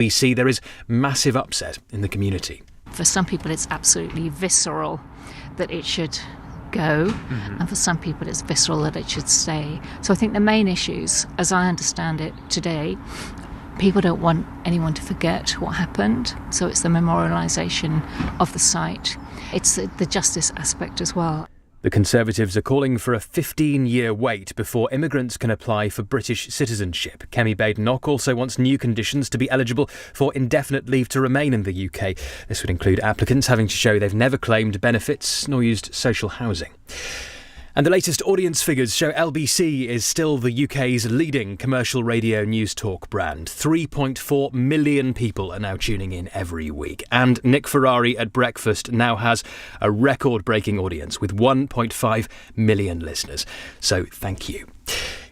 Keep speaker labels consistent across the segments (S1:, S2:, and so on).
S1: We see there is massive upset in the community.
S2: For some people it's absolutely visceral that it should go, and for some people it's visceral that it should stay. So I think the main issues, as I understand it today, people don't want anyone to forget what happened, so it's the memorialisation of the site. It's the justice aspect as well.
S1: The Conservatives are calling for a 15-year wait before immigrants can apply for British citizenship. Kemi Badenoch also wants new conditions to be eligible for indefinite leave to remain in the UK. This would include applicants having to show they've never claimed benefits nor used social housing. And the latest audience figures show LBC is still the UK's leading commercial radio news talk brand. 3.4 million people are now tuning in every week. And Nick Ferrari at breakfast now has a record-breaking audience with 1.5 million listeners. So thank you.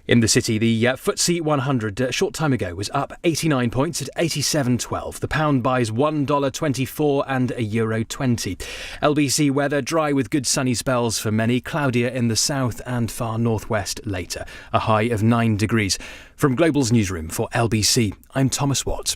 S1: In the city, the FTSE 100 a short time ago was up 89 points at 87.12. The pound buys $1.24 and €1.20. LBC weather dry with good sunny spells for many. Cloudier in the south and far northwest later. A high of 9 degrees. From Global's newsroom for LBC, I'm Thomas Watt.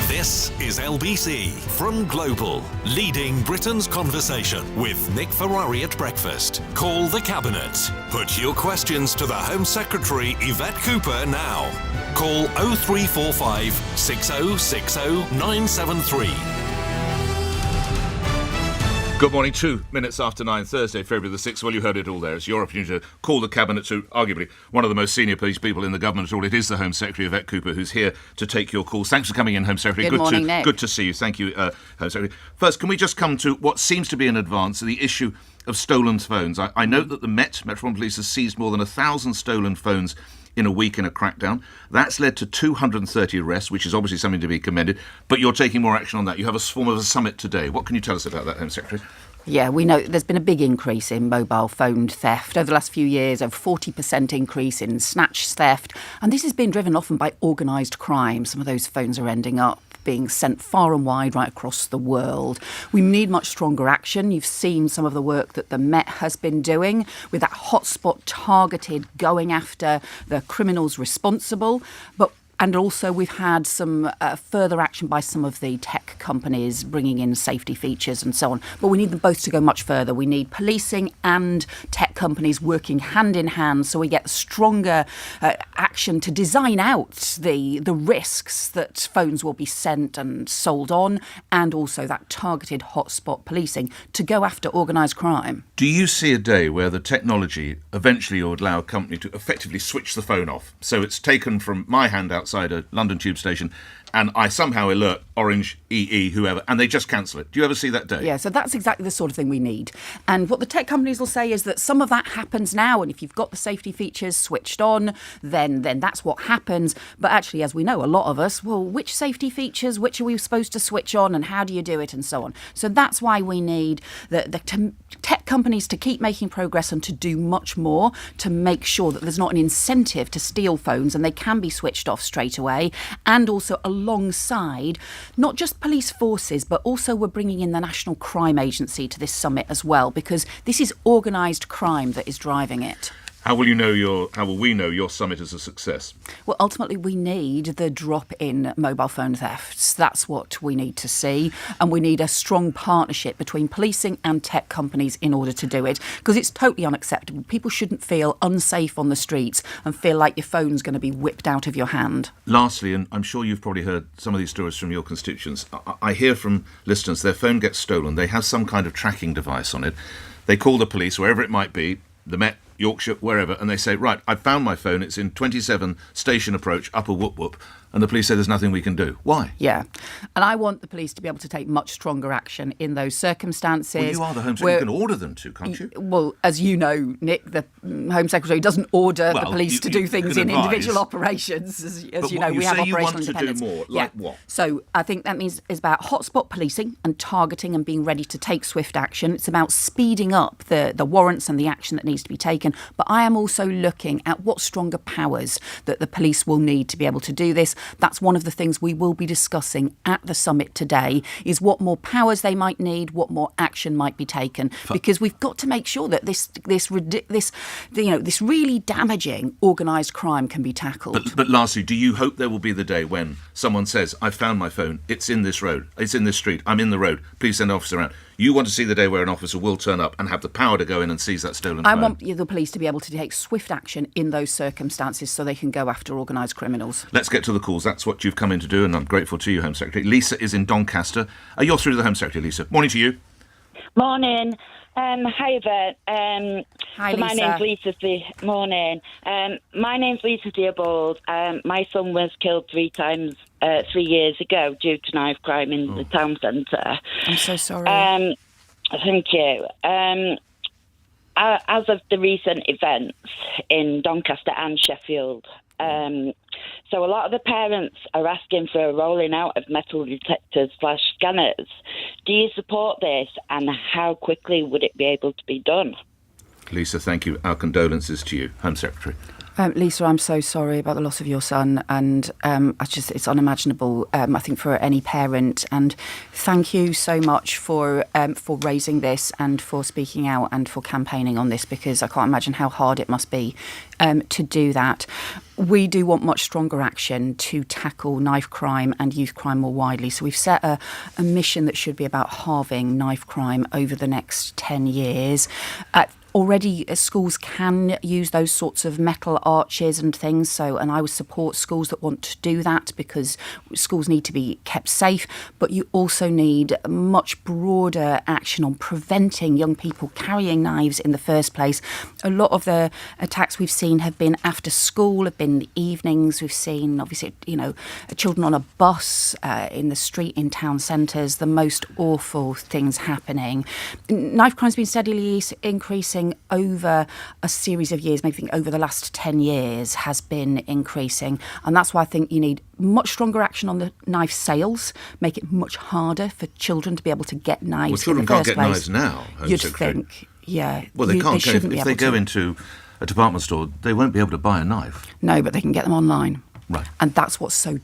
S3: This is LBC from Global, leading Britain's conversation with Nick Ferrari at breakfast. Call the Cabinet. Put your questions to the Home Secretary Yvette Cooper now. Call 0345 6060 973.
S4: Good morning, 2 minutes after 9, Thursday, February the 6th. Well, you heard it all there. It's your opportunity to call the Cabinet to, arguably, one of the most senior police people in the government at all. It is the Home Secretary, Yvette Cooper, who's here to take your calls. Thanks for coming in, Home Secretary.
S5: Good morning, Nick.
S4: Good to see you. Thank you, Home Secretary. First, can we just come to what seems to be an advance, the issue of stolen phones? I note that the Metropolitan Police has seized more than 1,000 stolen phones in a week in a crackdown. That's led to 230 arrests, which is obviously something to be commended. But you're taking more action on that. You have a form of a summit today. What can you tell us about that, Home Secretary?
S5: Yeah, we know there's been a big increase in mobile phone theft over the last few years, over 40% increase in snatch theft. And this has been driven often by organised crime. Some of those phones are ending up being sent far and wide right across the world. We need much stronger action. You've seen some of the work that the Met has been doing with that hotspot targeted going after the criminals responsible. And also we've had some further action by some of the tech companies bringing in safety features and so on. But we need them both to go much further. We need policing and tech companies working hand in hand so we get stronger action to design out the risks that phones will be sent and sold on, and also that targeted hotspot policing to go after organised crime.
S4: Do you see a day where the technology eventually would allow a company to effectively switch the phone off? So it's taken from my hand outside a London tube station and I somehow alert Orange, EE, whoever, and they just cancel it. Do you ever see that day?
S5: Yeah, so that's exactly the sort of thing we need. And what the tech companies will say is that some of that happens now, and if you've got the safety features switched on, then that's what happens. But actually, as we know, a lot of us, well, which safety features, which are we supposed to switch on, and how do you do it, and so on. So that's why we need the tech companies to keep making progress and to do much more to make sure that there's not an incentive to steal phones and they can be switched off straight away. And also alongside not just police forces, but also we're bringing in the National Crime Agency to this summit as well, because this is organised crime that is driving it.
S4: How will we know your summit is a success?
S5: Well, ultimately, we need the drop in mobile phone thefts. That's what we need to see. And we need a strong partnership between policing and tech companies in order to do it, because it's totally unacceptable. People shouldn't feel unsafe on the streets and feel like your phone's going to be whipped out of your hand.
S4: Lastly, and I'm sure you've probably heard some of these stories from your constituents, I hear from listeners their phone gets stolen. They have some kind of tracking device on it. They call the police, wherever it might be, the Met, Yorkshire, wherever, and they say, right, I found my phone, it's in 27 Station Approach, Upper Whoop Whoop. and the police say there's nothing we can do. Why?
S5: Yeah. And I want the police to be able to take much stronger action in those circumstances.
S4: Well, you are the Home Secretary. You can order them to, can't you?
S5: Well, as you know, Nick, the Home Secretary doesn't order the police to do things in individual operations. As you know, we have operational independence.
S4: You want to do more, like what?
S5: So I think that means it's about hotspot policing and targeting and being ready to take swift action. It's about speeding up the warrants and the action that needs to be taken. But I am also looking at what stronger powers that the police will need to be able to do this. That's one of the things we will be discussing at the summit today, is what more powers they might need, what more action might be taken, because we've got to make sure that this really damaging organised crime can be tackled.
S4: But lastly, do you hope there will be the day when someone says, I found my phone, it's in this road, it's in this street, I'm in the road, please send an officer around? You want to see the day where an officer will turn up and have the power to go in and seize that stolen phone?
S5: I want the police to be able to take swift action in those circumstances so they can go after organised criminals.
S4: Let's get to the calls. That's what you've come in to do, and I'm grateful to you, Home Secretary. Lisa is in Doncaster. You're through to the Home Secretary, Lisa. Morning to you.
S6: Morning. Hi, Yvette.
S5: Hi,
S6: so my
S5: Lisa.
S6: name's Lisa. Morning. My name's Lisa Theobald. My son was killed 3 times 3 years ago due to knife crime in the town centre.
S5: I'm so sorry.
S6: Thank you. As of the recent events in Doncaster and Sheffield, so a lot of the parents are asking for a rolling out of metal detectors/scanners. Do you support this, and how quickly would it be able to be done?
S4: Lisa, thank you. Our condolences to you, Home Secretary.
S5: Lisa, I'm so sorry about the loss of your son, and it's unimaginable, I think, for any parent. And thank you so much for raising this and for speaking out and for campaigning on this, because I can't imagine how hard it must be to do that. We do want much stronger action to tackle knife crime and youth crime more widely. So we've set a mission that should be about halving knife crime over the next 10 years. Already, schools can use those sorts of metal arches and things. And I would support schools that want to do that, because schools need to be kept safe. But you also need much broader action on preventing young people carrying knives in the first place. A lot of the attacks we've seen have been after school, have been in the evenings. We've seen, obviously, children on a bus, in the street, in town centres, the most awful things happening. Knife crime's been steadily increasing over a series of years, maybe over the last 10 years has been increasing. And that's why I think you need much stronger action on the knife sales, make it much harder for children to be able to get knives in the first place.
S4: Well, children can't get knives now, Home
S5: You'd
S4: Secretary.
S5: think, yeah.
S4: Well, they can't.
S5: If
S4: they go into a department store, they won't be able to buy a knife.
S5: No, but they can get them online.
S4: Right.
S5: And that's what's so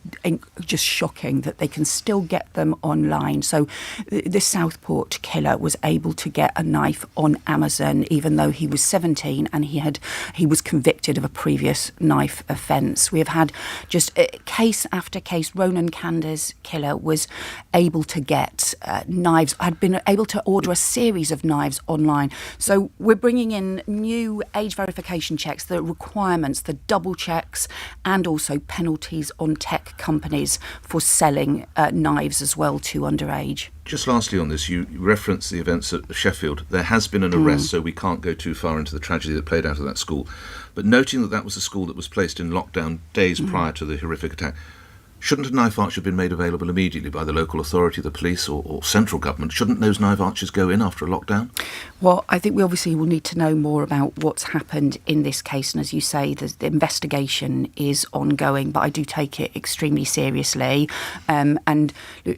S5: just shocking, that they can still get them online. So this Southport killer was able to get a knife on Amazon, even though he was 17 and he was convicted of a previous knife offence. We have had just case after case. Ronan Kander's killer was able to get knives, had been able to order a series of knives online. So we're bringing in new age verification checks, the requirements, the double checks, and also penalties on tech companies for selling knives as well to underage.
S4: Just lastly on this, you referenced the events at Sheffield. There has been an arrest, so we can't go too far into the tragedy that played out of that school. But noting that was a school that was placed in lockdown days prior to the horrific attack, shouldn't a knife arch have been made available immediately by the local authority, the police or central government? Shouldn't those knife arches go in after a lockdown?
S5: Well, I think we obviously will need to know more about what's happened in this case. And as you say, the investigation is ongoing, but I do take it extremely seriously. And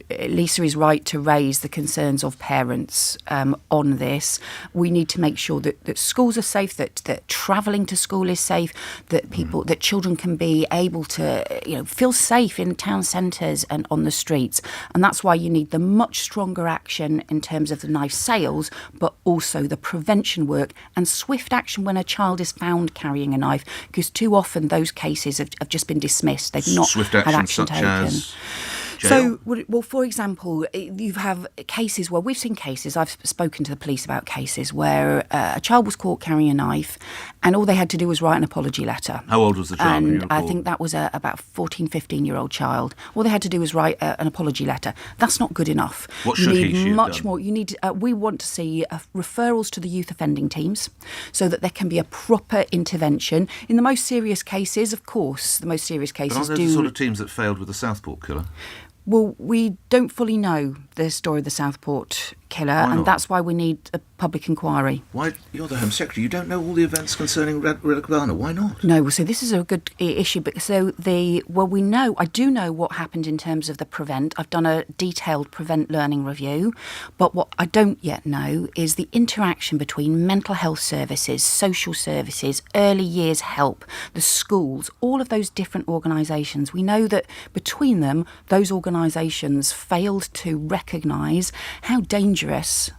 S5: Lisa is right to raise the concerns of parents on this. We need to make sure that schools are safe, that travelling to school is safe, that that children can be able to feel safe in town centres and on the streets. And that's why you need the much stronger action in terms of the knife sales, but also the prevention work and swift action when a child is found carrying a knife, because too often those cases have just been dismissed. They've not
S4: swift
S5: had
S4: action
S5: action
S4: such
S5: taken.
S4: as jail?
S5: So, well, for example, you have cases where we've seen cases, I've spoken to the police about cases where a child was caught carrying a knife And all they had to do was write an apology letter.
S4: How old was the child?
S5: And I think that was about a 14, 15-year-old child. All they had to do was write an apology letter. That's not good enough.
S4: What should
S5: you need
S4: she have
S5: much
S4: done?
S5: more. You need. We want to see referrals to the youth offending teams, so that there can be a proper intervention in the most serious cases. Of course, the most serious cases
S4: But aren't those the sort of teams that failed with the Southport killer?
S5: Well, we don't fully know the story of the Southport killer,
S4: Why not?
S5: and that's why we need a public inquiry.
S4: Why? You're the Home Secretary. You don't know all the events concerning Radicalana. Why not?
S5: No, well, so this is a good issue. But we know, I do know what happened in terms of the Prevent. I've done a detailed Prevent learning review. But what I don't yet know is the interaction between mental health services, social services, early years help, the schools, all of those different organisations. We know that between them, those organisations failed to recognise how dangerous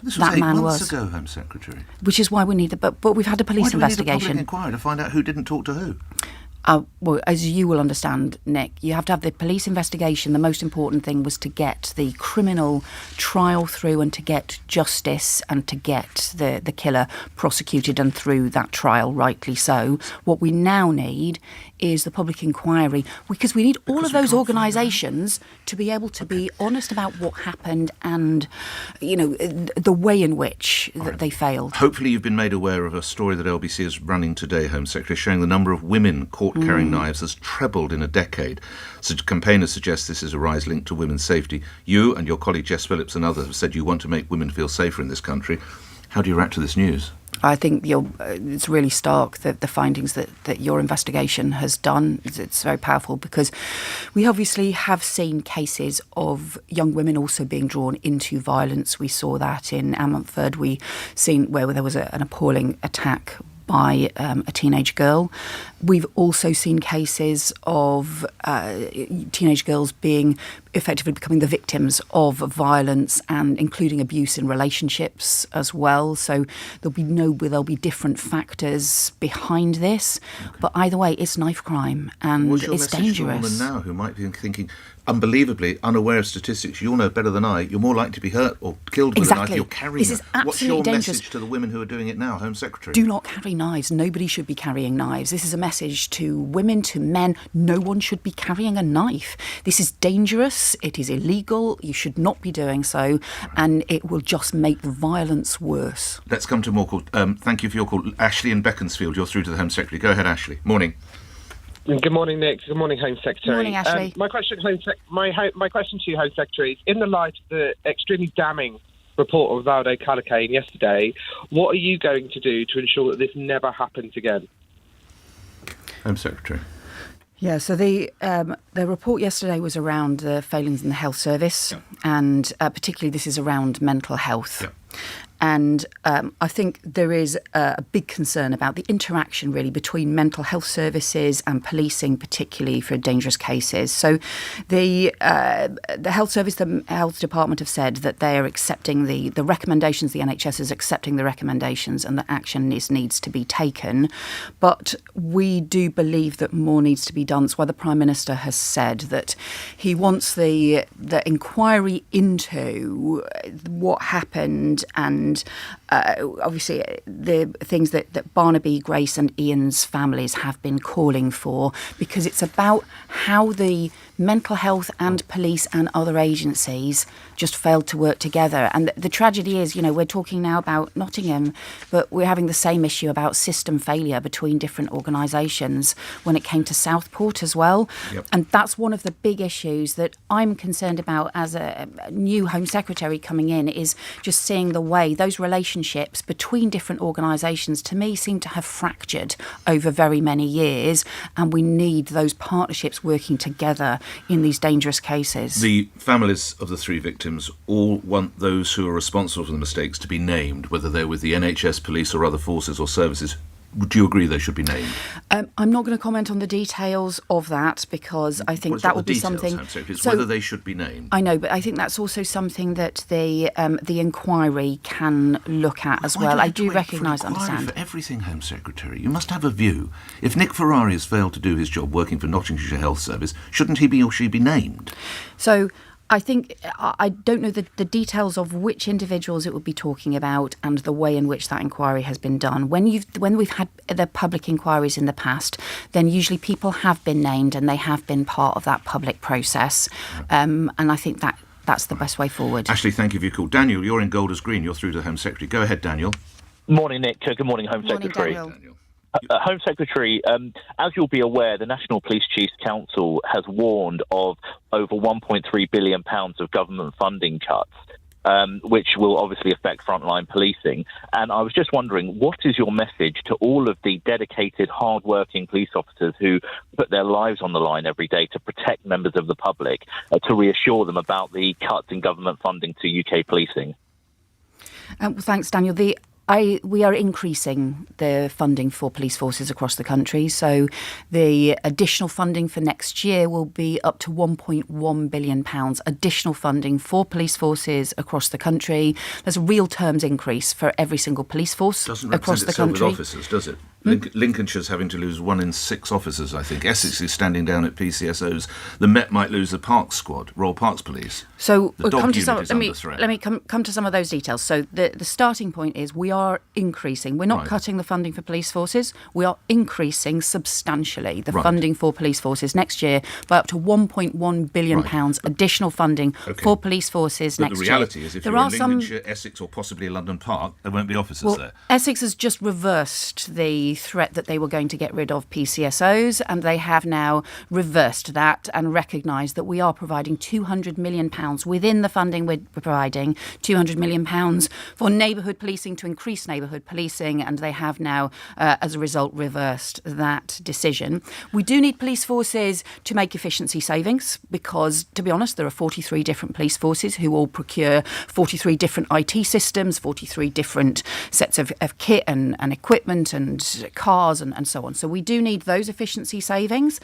S4: This was
S5: that
S4: 8
S5: man
S4: months
S5: was.
S4: ago, Home Secretary.
S5: Which is why we need but we've had a police
S4: Why do we need a
S5: investigation.
S4: public inquiry to find out who didn't talk to who?
S5: Well, as you will understand, Nick, you have to have the police investigation. The most important thing was to get the criminal trial through and to get justice and to get the killer prosecuted and through that trial, rightly so. What we now need is the public inquiry, because we need all of those organisations to be able to be honest about what happened and, the way in which that they failed.
S4: Hopefully you've been made aware of a story that LBC is running today, Home Secretary, showing the number of women caught carrying knives has trebled in a decade. So campaigners suggest this is a rise linked to women's safety. You and your colleague Jess Phillips and others have said you want to make women feel safer in this country. How do you react to this news?
S5: I think it's really stark, the findings that your investigation has done. It's very powerful, because we obviously have seen cases of young women also being drawn into violence. We saw that in Ammanford. We seen where there was an appalling attack by a teenage girl. We've also seen cases of teenage girls being effectively becoming the victims of violence, and including abuse in relationships as well. So there'll be different factors behind this. Okay. But either way, it's knife crime, and
S4: What's your
S5: it's
S4: message
S5: dangerous.
S4: To a woman now who might be thinking, unbelievably unaware of statistics, you'll know better than I, you're more likely to be hurt or killed with a knife you're carrying.
S5: This is absolutely
S4: What's your
S5: dangerous.
S4: message to the women who are doing it now, Home Secretary?
S5: Do not carry knives. Nobody should be carrying knives. This is a message to women, to men. No one should be carrying a knife. This is dangerous. It is illegal. You should not be doing so, and it will just make the violence worse.
S4: Let's come to more call. Thank you for your call. Ashley in Beaconsfield, you're through to the Home Secretary. Go ahead, Ashley. Morning.
S7: Good morning, Nick. Good morning, Home Secretary.
S5: Morning, Ashley.
S7: My question to you, Home Secretary, is in the light of the extremely damning report of Valdo Calacane yesterday, what are you going to do to ensure that this never happens again?
S4: Home Secretary.
S5: Yeah, so the report yesterday was around the failings in the health service, and particularly this is around mental health. And I think there is a big concern about the interaction really between mental health services and policing, particularly for dangerous cases. So the health service, the health department have said that they are accepting the recommendations. The NHS is accepting the recommendations, and that action needs to be taken. But we do believe that more needs to be done. That's why the Prime Minister has said that he wants the inquiry into what happened, and obviously the things that Barnaby, Grace and Ian's families have been calling for, because it's about how the mental health and police and other agencies just failed to work together. And the tragedy is, we're talking now about Nottingham, but we're having the same issue about system failure between different organisations when it came to Southport as well. Yep. And that's one of the big issues that I'm concerned about as a new Home Secretary coming in, is just seeing the way those relationships between different organisations, to me, seem to have fractured over very many years, and we need those partnerships working together in these dangerous cases.
S4: The families of the 3 victims all want those who are responsible for the mistakes to be named, whether they're with the NHS, police or other forces or services. Would you agree they should be named?
S5: I'm not going to comment on the details of that, because I think that will be something.
S4: It's whether they should be named.
S5: I know, but I think that's also something that the inquiry can look at as well. I do recognise, understand.
S4: For everything, Home Secretary, you must have a view. If Nick Ferrari has failed to do his job working for Nottinghamshire Health Service, shouldn't he or she be named?
S5: So I think I don't know the details of which individuals it would be talking about and the way in which that inquiry has been done. When we've had the public inquiries in the past, then usually people have been named and they have been part of that public process. And I think that's the best way forward.
S4: Ashley, thank you for your call. Daniel, you're in Golders Green. You're through to the Home Secretary. Go ahead, Daniel.
S8: Morning, Nick. Good morning, Home Secretary.
S5: Daniel.
S8: Home Secretary, as you'll be aware, the National Police Chiefs Council has warned of over £1.3 billion of government funding cuts, which will obviously affect frontline policing. And I was just wondering, what is your message to all of the dedicated, hard-working police officers who put their lives on the line every day to protect members of the public, to reassure them about the cuts in government funding to UK policing?
S5: Well, thanks, Daniel. We are increasing the funding for police forces across the country. So the additional funding for next year will be up to £1.1 billion additional funding for police forces across the country. There's a real terms increase for every single police force across the country.
S4: With officers, does it? Lincolnshire's having to lose 1 in 6 officers, I think. Essex is standing down at PCSOs. The Met might lose the Parks Squad, Royal Parks Police.
S5: So
S4: the dog unit is under threat.
S5: Let me come to some of those details. So the starting point is we are increasing. We're not cutting the funding for police forces. We are increasing substantially the funding for police forces next year by up to £1.1 billion additional funding for police forces next year.
S4: The reality is if you're in Lincolnshire, Essex or possibly London Park, there won't be officers there.
S5: Essex has just reversed the threat that they were going to get rid of PCSOs, and they have now reversed that and recognised that we are providing £200 million within the funding we're providing, £200 million for neighbourhood policing to increase neighbourhood policing, and they have now, as a result, reversed that decision. We do need police forces to make efficiency savings because, to be honest, there are 43 different police forces who all procure 43 different IT systems, 43 different sets of kit and equipment and cars and so on. So we do need those efficiency savings.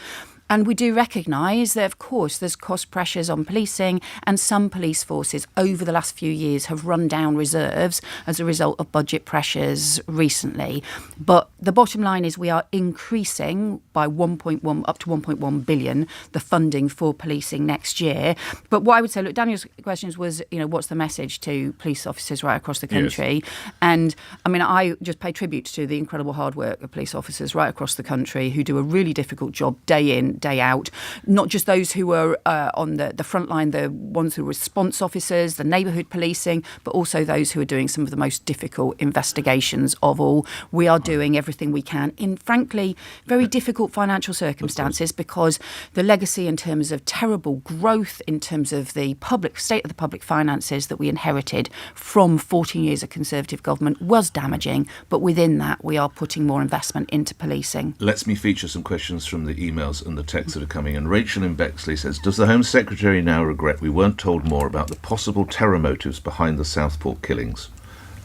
S5: And we do recognise that, of course, there's cost pressures on policing, and some police forces over the last few years have run down reserves as a result of budget pressures recently. But the bottom line is we are increasing by up to 1.1 billion the funding for policing next year. But what I would say, look, Daniel's questions was, what's the message to police officers right across the country? Yes. And I mean, I just pay tribute to the incredible hard work of police officers right across the country who do a really difficult job day in, day out, not just those who are on the front line, the ones who are response officers, the neighbourhood policing, but also those who are doing some of the most difficult investigations of all. We are doing everything we can in, frankly, very difficult financial circumstances because the legacy in terms of terrible growth, in terms of the state of the public finances that we inherited from 14 years of Conservative government was damaging, but within that we are putting more investment into policing.
S4: Let me feature some questions from the emails and the texts that are coming in. Rachel in Bexley says, does the Home Secretary now regret we weren't told more about the possible terror motives behind the Southport killings?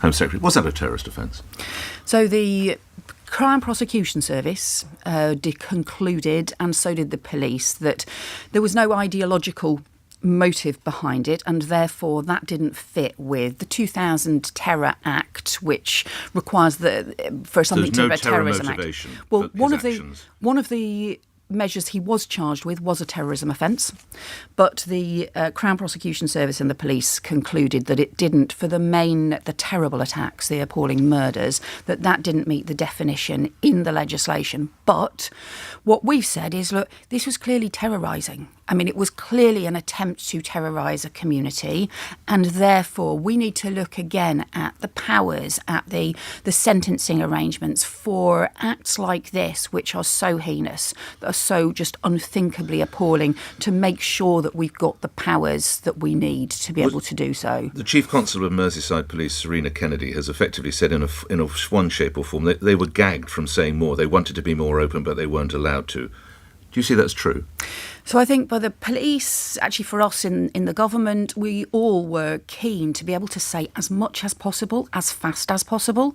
S4: Home Secretary, was that a terrorist offence?
S5: So the Crown Prosecution Service concluded, and so did the police, that there was no ideological motive behind it, and therefore that didn't fit with the 2000 Terror Act, which requires for something to be a terrorism act. Well, one of the measures he was charged with was a terrorism offence, but the Crown Prosecution Service and the police concluded that it didn't, for the terrible attacks, the appalling murders, that didn't meet the definition in the legislation. But what we've said is, look, this was clearly terrorising. I mean, it was clearly an attempt to terrorise a community, and therefore we need to look again at the powers, at the sentencing arrangements for acts like this, which are so heinous, that are so just unthinkably appalling, to make sure that we've got the powers that we need to be able to do so.
S4: The Chief Constable of Merseyside Police, Serena Kennedy, has effectively said in one shape or form that they were gagged from saying more. They wanted to be more open, but they weren't allowed to. Do you see that's true?
S5: So I think by the police, actually for us in the government, we all were keen to be able to say as much as possible, as fast as possible.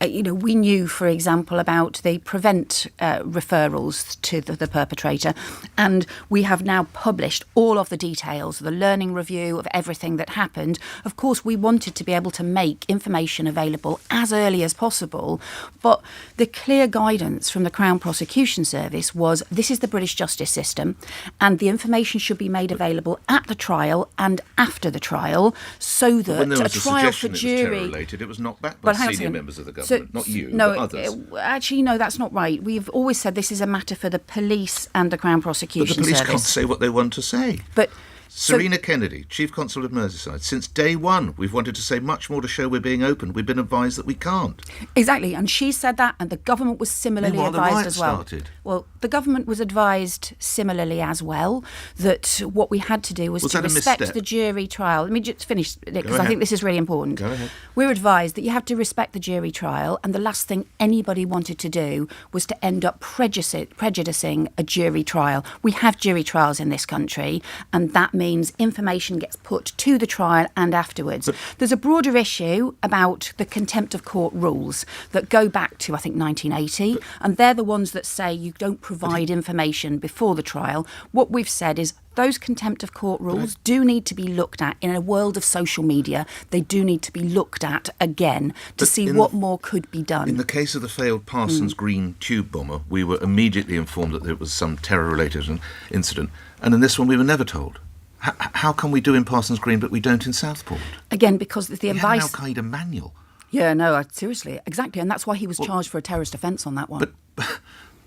S5: We knew, for example, about the prevent referrals to the perpetrator, and we have now published all of the details, the learning review of everything that happened. Of course, we wanted to be able to make information available as early as possible, but the clear guidance from the Crown Prosecution Service was this is the British justice system, and the information should be made available at the trial and after the trial, so that
S4: when there
S5: a
S4: was a
S5: trial for
S4: suggestion it was
S5: jury...
S4: terror-related, it was knocked back by
S5: hang on a
S4: senior
S5: second.
S4: members of the government, not you,
S5: no,
S4: but others.
S5: Actually, no, that's not right. We've always said this is a matter for the police and the Crown Prosecution
S4: But the police
S5: Service.
S4: can't say what they want to say.
S5: But
S4: Serena Kennedy, Chief Constable of Merseyside, since day one, we've wanted to say much more to show we're being open. We've been advised that we can't.
S5: Exactly, and she said that, and the government was similarly
S4: Meanwhile, the
S5: advised
S4: riots
S5: as well.
S4: started.
S5: Well, the government was advised similarly as well that what we had to do was to
S4: that a
S5: respect
S4: misstep?
S5: the jury trial. Let me just finish, because I
S4: ahead.
S5: think this is really important.
S4: Go ahead.
S5: We're advised that you have to respect the jury trial, and the last thing anybody wanted to do was to end up prejudicing a jury trial. We have jury trials in this country, and that means information gets put to the trial and afterwards. There's a broader issue about the contempt of court rules that go back to, I think, 1980, and they're the ones that say you don't provide information before the trial. What we've said is those contempt of court rules do need to be looked at in a world of social media. They do need to be looked at again to see what more could be done.
S4: In the case of the failed Parsons Green tube bomber, we were immediately informed that it was some terror-related incident, and in this one we were never told. How can we do in Parsons Green but we don't in Southport?
S5: Again, because the
S4: We
S5: advice...
S4: had an Al-Qaeda manual.
S5: Yeah, no, seriously, exactly. And that's why he was charged for a terrorist offence on that one.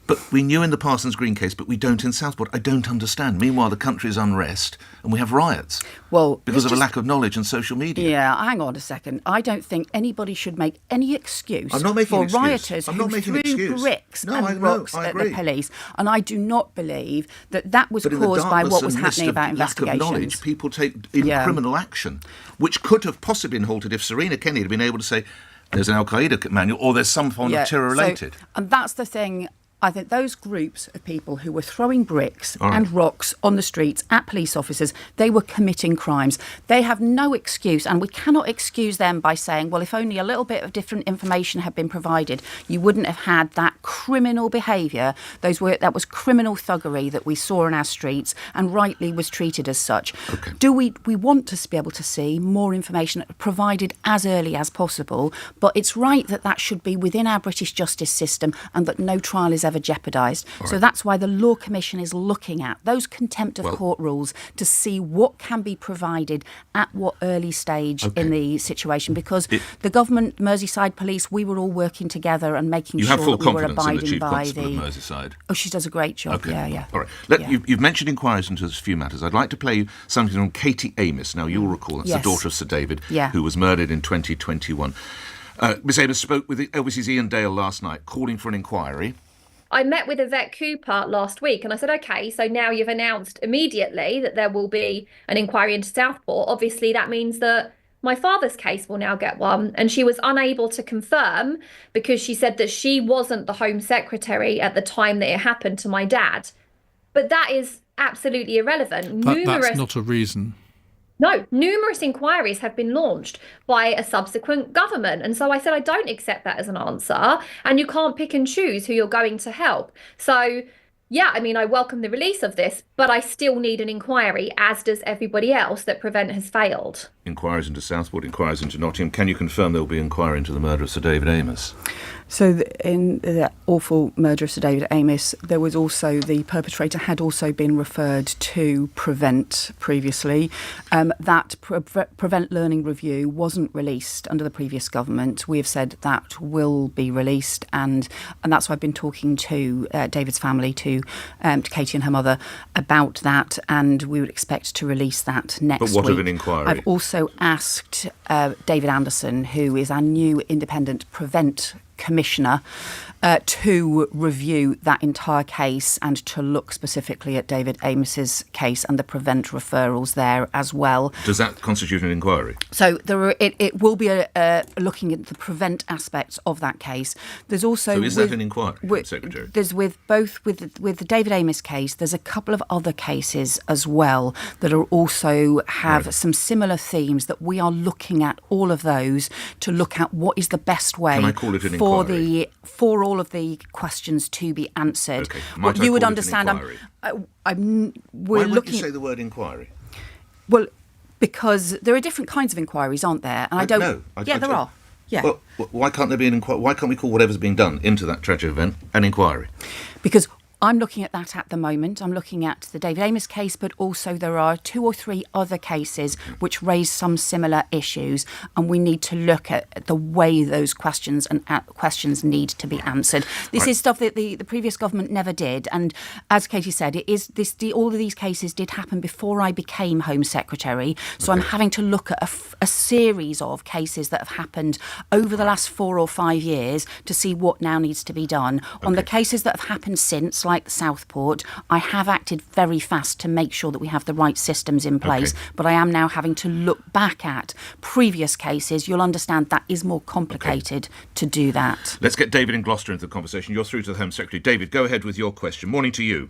S4: But we knew in the Parsons Green case, but we don't in Southport. I don't understand. Meanwhile, the country is unrest and we have riots because of a lack of knowledge and social media.
S5: Yeah, hang on a second. I don't think anybody should make any excuse
S4: I'm not making
S5: for
S4: an excuse.
S5: rioters
S4: I'm
S5: who
S4: not making an
S5: threw
S4: excuse.
S5: bricks
S4: No,
S5: and rocks
S4: I
S5: at
S4: agree.
S5: the police. And I do not believe that was
S4: But in the
S5: caused by
S4: darkness
S5: what was
S4: and mist
S5: happening
S4: of
S5: about
S4: lack of
S5: investigations.
S4: knowledge, people take criminal action, which could have possibly been halted if Serena Kennedy had been able to say, there's an Al-Qaeda manual or there's some form of terror-related.
S5: And that's the thing. I think those groups of people who were throwing bricks and rocks on the streets at police officers, they were committing crimes. They have no excuse, and we cannot excuse them by saying, well, if only a little bit of different information had been provided, you wouldn't have had that criminal behaviour. That was criminal thuggery that we saw in our streets, and rightly was treated as such.
S4: Okay.
S5: Do we want to be able to see more information provided as early as possible? But it's right that should be within our British justice system, and that no trial is ever jeopardised. So that's why the Law Commission is looking at those contempt of court rules to see what can be provided at what early stage in the situation, because the government, Merseyside Police, we were all working together and making sure that we were abiding by the...
S4: Chief Constable of Merseyside.
S5: Oh, she does a great job. Yeah.
S4: All right. You've mentioned inquiries into a few matters. I'd like to play you something on Katie Amis. Now, you'll recall that's the daughter of Sir David, who was murdered in 2021. Miss Amis spoke with LBC's Ian Dale last night, calling for an inquiry.
S9: I met with Yvette Cooper last week and I said, OK, so now you've announced immediately that there will be an inquiry into Southport. Obviously, that means that my father's case will now get one. And she was unable to confirm because she said that she wasn't the Home Secretary at the time that it happened to my dad. But that is absolutely irrelevant.
S10: That's not a reason.
S9: No, numerous inquiries have been launched by a subsequent government. And so I said, I don't accept that as an answer. And you can't pick and choose who you're going to help. So, yeah, I mean, I welcome the release of this, but I still need an inquiry, as does everybody else, that Prevent has failed.
S4: Inquiries into Southport, inquiries into Nottingham. Can you confirm there will be an inquiry into the murder of Sir David Amis?
S5: So in the awful murder of Sir David Amis, there was also, the perpetrator had also been referred to Prevent previously. That Prevent Learning Review wasn't released under the previous government. We have said that will be released, and that's why I've been talking to David's family, to Katie and her mother, about that, and we would expect to release that next week.
S4: But what of an inquiry?
S5: I've also asked David Anderson, who is our new independent Prevent Commissioner, to review that entire case and to look specifically at David Amis's case and the Prevent referrals there as well.
S4: Does that constitute an inquiry?
S5: So it will be looking at the Prevent aspects of that case. There's also...
S4: So is that an inquiry, Secretary?
S5: There's with the David Amis case, there's a couple of other cases as well that are also have some similar themes that we are looking at all of those to look at what is the best way
S4: Can I call it an inquiry?
S5: for all of the questions to be answered.
S4: Okay.
S5: What you would understand,
S4: we're looking... Why wouldn't you say the word inquiry?
S5: Well, because there are different kinds of inquiries, aren't there? And I don't know. There are. Yeah.
S4: Well, why can't there be an inquiry? Why can't we call whatever's being done into that tragic event an inquiry?
S5: Because I'm looking at that at the moment. I'm looking at the David Amos case, but also there are 2 or 3 other cases which raise some similar issues, and we need to look at the way those questions need to be answered. This is stuff that the previous government never did, and as Katie said, all of these cases did happen before I became Home Secretary. So I'm having to look at a series of cases that have happened over the last 4 or 5 years to see what now needs to be done. On the cases that have happened since, like the Southport, I have acted very fast to make sure that we have the right systems in place. But I am now having to look back at previous cases. You'll understand that is more complicated to do that.
S4: Let's get David in Gloucester into the conversation. You're through to the Home Secretary. David, go ahead with your question. Morning to you.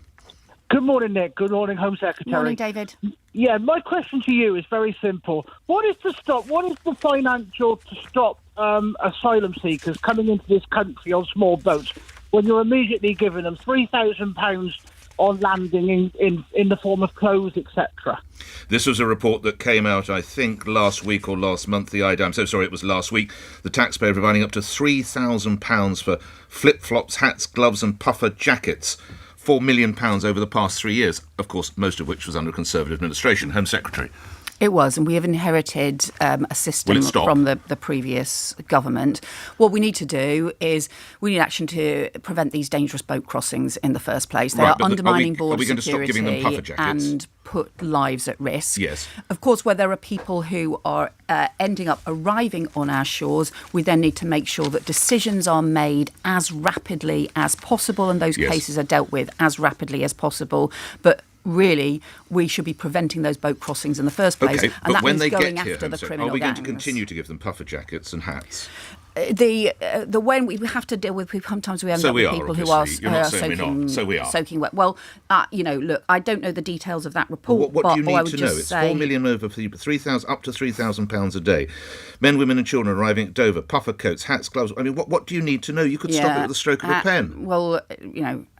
S10: Good morning, Nick. Good morning, Home Secretary.
S5: Morning, David.
S10: Yeah, my question to you is very simple. What is the financial to stop asylum seekers coming into this country on small boats when you're immediately giving them £3,000 on landing in the form of clothes, etc.?
S4: This was a report that came out, I think, last week or last month. I'm so sorry, it was last week. The taxpayer providing up to £3,000 for flip-flops, hats, gloves and puffer jackets. £4 million over the past 3 years, of course, most of which was under Conservative administration. Home Secretary.
S5: It was, and we have inherited a system from the previous government. What we need to do is we need action to prevent these dangerous boat crossings in the first place. They are undermining border security and put lives at risk.
S4: Yes.
S5: Of course, where there are people who are ending up arriving on our shores, we then need to make sure that decisions are made as rapidly as possible and those cases are dealt with as rapidly as possible. But really, we should be preventing those boat crossings in the first place.
S4: Okay,
S5: and
S4: but
S5: that
S4: when
S5: means
S4: they
S5: going
S4: get here,
S5: after the criminal
S4: are we going
S5: gangs.
S4: to continue to give them puffer jackets and hats?
S5: The when we have to deal with people, sometimes we end up with people who are soaking wet. Well, look, I don't know the details of that report.
S4: What do you need
S5: to
S4: know? It's 4 million over people, up to £3,000 a day. Men, women, and children arriving at Dover, puffer coats, hats, gloves. I mean, what do you need to know? You could stop it with the stroke of a pen.
S5: Well,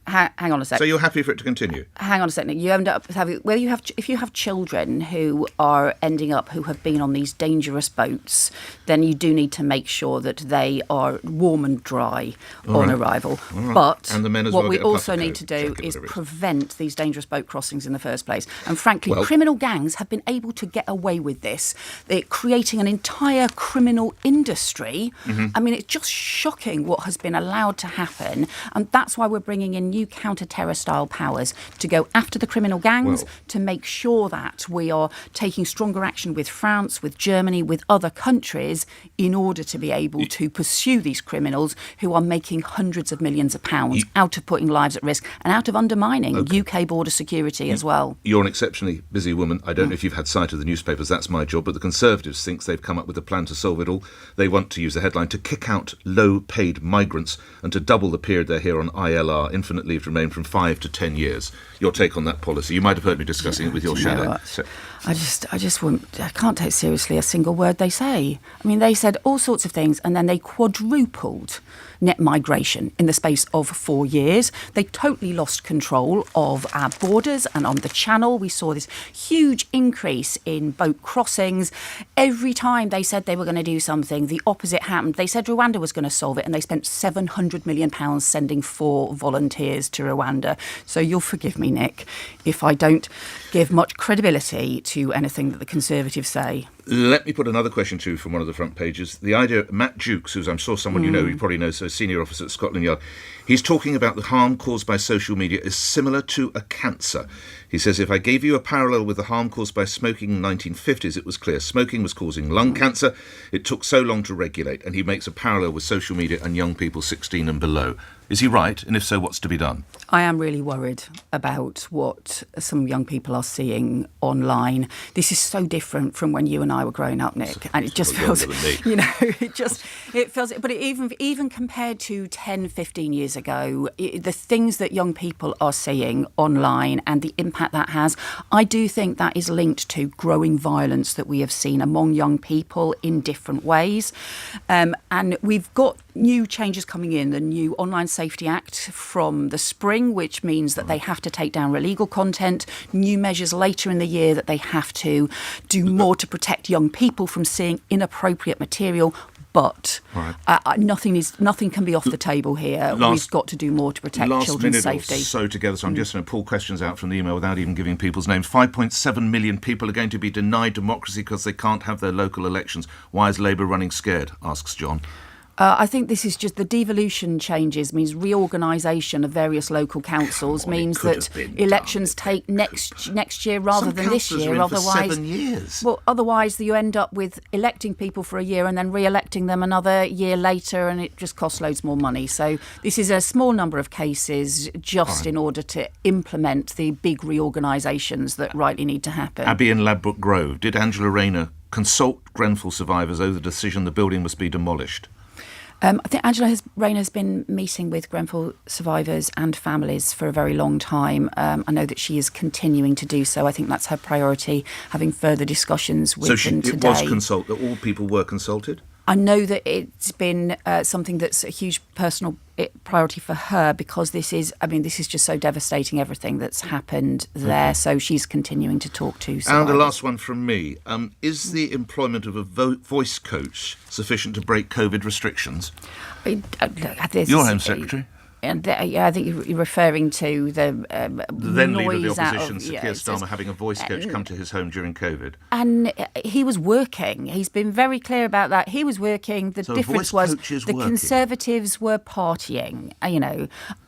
S5: hang on a sec.
S4: So you're happy for it to continue?
S5: Hang on a second. You end up having if you have children who are who have been on these dangerous boats, then you do need to make sure that they are warm and dry on arrival. But
S4: and the men as
S5: what
S4: well
S5: we
S4: get a
S5: also
S4: puffer
S5: need
S4: coat,
S5: to do
S4: jacket,
S5: is
S4: whatever it is.
S5: prevent these dangerous boat crossings in the first place. And frankly, criminal gangs have been able to get away with this. They're creating an entire criminal industry. I mean, it's just shocking what has been allowed to happen. And that's why we're bringing in new counter-terror style powers to go after the criminal gangs, to make sure that we are taking stronger action with France, with Germany, with other countries in order to be able to pursue these criminals who are making hundreds of millions of pounds out of putting lives at risk and out of undermining UK border security as well.
S4: You're an exceptionally busy woman. I don't know if you've had sight of the newspapers. That's my job. But the Conservatives think they've come up with a plan to solve it all. They want to use the headline to kick out low-paid migrants and to double the period they're here on ILR, infinite leave to remain, from 5 to 10 years. Your take on that policy? You might have heard me discussing it with your shadow.
S5: I can't take seriously a single word they say. I mean, they said all sorts of things and then they quadrupled net migration in the space of 4 years. They totally lost control of our borders and on the Channel. We saw this huge increase in boat crossings. Every time they said they were going to do something, the opposite happened. They said Rwanda was going to solve it and they spent £700 million sending 4 volunteers to Rwanda. So you'll forgive me, Nick, if I don't give much credibility to anything that the Conservatives say.
S4: Let me put another question to you from one of the front pages. The idea, Matt Jukes, who's I'm sure someone you probably know, so a senior officer at Scotland Yard, he's talking about the harm caused by social media is similar to a cancer. He says, if I gave you a parallel with the harm caused by smoking in the 1950s, it was clear smoking was causing lung cancer. It took so long to regulate. And he makes a parallel with social media and young people 16 and below. Is he right? And if so, what's to be done?
S5: I am really worried about what some young people are seeing online. This is so different from when you and I were growing up, Nick. And it just feels, but even compared to 10, 15 years ago, the things that young people are seeing online and the impact that has, I do think that is linked to growing violence that we have seen among young people in different ways. And we've got new changes coming in, the new Online Safety Act from the spring, which means that they have to take down illegal content, new measures later in the year that they have to do more to protect young people from seeing inappropriate material. But
S4: Right.
S5: nothing can be off the table here. We've got to do more to protect children's safety.
S4: So together, so I'm just going to pull questions out from the email without even giving people's names. 5.7 million people are going to be denied democracy because they can't have their local elections. Why is Labour running scared? Asks John.
S5: I think this is just the devolution changes means reorganisation of various local councils means that elections take next year rather than this year.
S4: Otherwise, 7 years.
S5: Well, otherwise you end up with electing people for a year and then re-electing them another year later, and it just costs loads more money. So this is a small number of cases just in order to implement the big reorganisations that rightly need to happen.
S4: Abbey in Ladbroke Grove. Did Angela Rayner consult Grenfell survivors over the decision the building must be demolished?
S5: I think Angela Rayner has been meeting with Grenfell survivors and families for a very long time. I know that she is continuing to do so. I think that's her priority, having further discussions with them today.
S4: It was consulted, all people were consulted?
S5: I know that it's been something that's a huge personal priority for her because this is just so devastating, everything that's happened there. Okay. So she's continuing to talk to survivors.
S4: And the last one from me. Is the employment of a voice coach sufficient to break COVID restrictions? Your Home Secretary.
S5: And I think you're referring to the
S4: then leader of the opposition, Sir Keir Starmer, having a voice coach come to his home during COVID.
S5: And he was working. He's been very clear about that. He was working. The difference was the Conservatives were partying.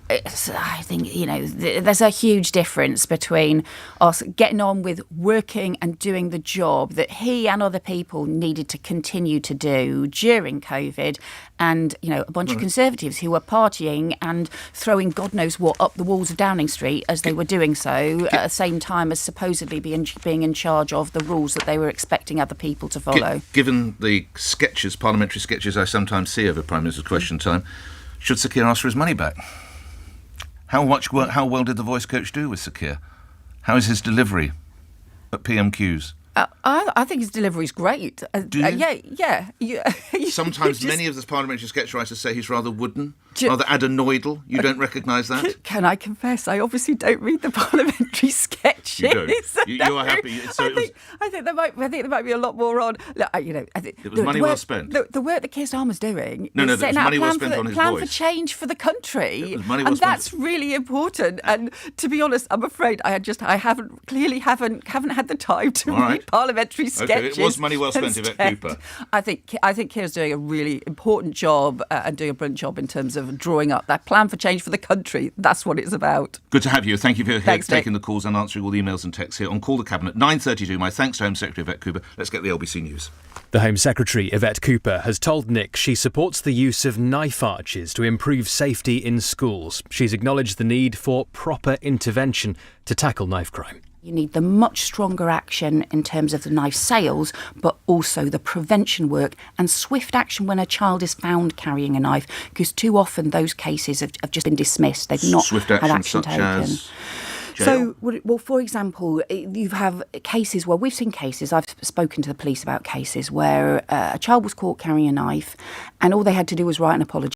S5: I think, there's a huge difference between us getting on with working and doing the job that he and other people needed to continue to do during COVID, and, a bunch of Conservatives who were partying and throwing God knows what up the walls of Downing Street as they were doing so, at the same time as supposedly being in charge of the rules that they were expecting other people to follow.
S4: Given the parliamentary sketches I sometimes see over Prime Minister's Question Time, should Sir Keir ask for his money back? How well did the voice coach do with Sir Keir? How is his delivery at PMQs?
S5: I think his delivery is great.
S4: Do you?
S5: Yeah.
S4: Sometimes many of the parliamentary sketch writers say he's rather wooden, rather adenoidal. You don't recognise that?
S5: Can I confess? I obviously don't read the parliamentary sketches.
S4: You don't. You are happy.
S5: I think there might be a lot more on. Look, I think
S4: it was money well spent.
S5: The work that Keir Starmer's doing.
S4: No, it was money well spent on his
S5: plan
S4: voice.
S5: For change for the country,
S4: it was money well
S5: spent. That's really important. And to be honest, I'm afraid I haven't had the time to read parliamentary sketches.
S4: Okay, it was money well spent, Yvette Cooper.
S5: I think Keir's doing a really important job and doing a brilliant job in terms of drawing up that plan for change for the country. That's what it's about.
S4: Good to have you. Thank you for taking the calls and answering all the emails and texts here on Call the Cabinet. 9:32. My thanks to Home Secretary Yvette Cooper. Let's get the LBC News.
S1: The Home Secretary, Yvette Cooper, has told Nick she supports the use of knife arches to improve safety in schools. She's acknowledged the need for proper intervention to tackle knife crime.
S5: You need the much stronger action in terms of the knife sales, but also the prevention work and swift action when a child is found carrying a knife, because too often those cases have just been dismissed. They've not had action taken.
S4: As
S5: jail? So, for example, you have cases where we've seen cases, I've spoken to the police about cases where a child was caught carrying a knife and all they had to do was write an apology